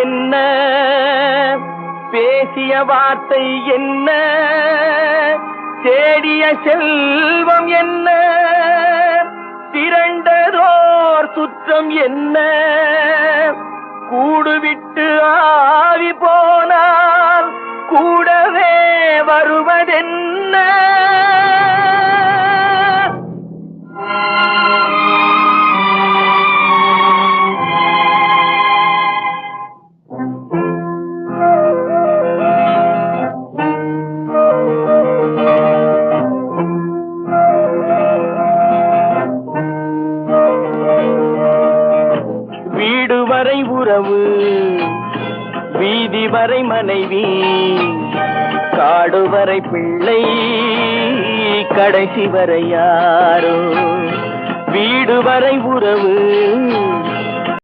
என்ன, பேசிய வார்த்தை என்ன, தேடிய செல்வம் என்ன, திரண்டதோர் சுற்றம் என்ன, கூடுவிட்டு ஆவி போனால் கூடவே வருவதென்ன. வீடு வரை உறவு, வீதி வரை மனைவி, காடு வரை பிள்ளை, கடைசி வரை யாரோ. வீடு வரை உறவு,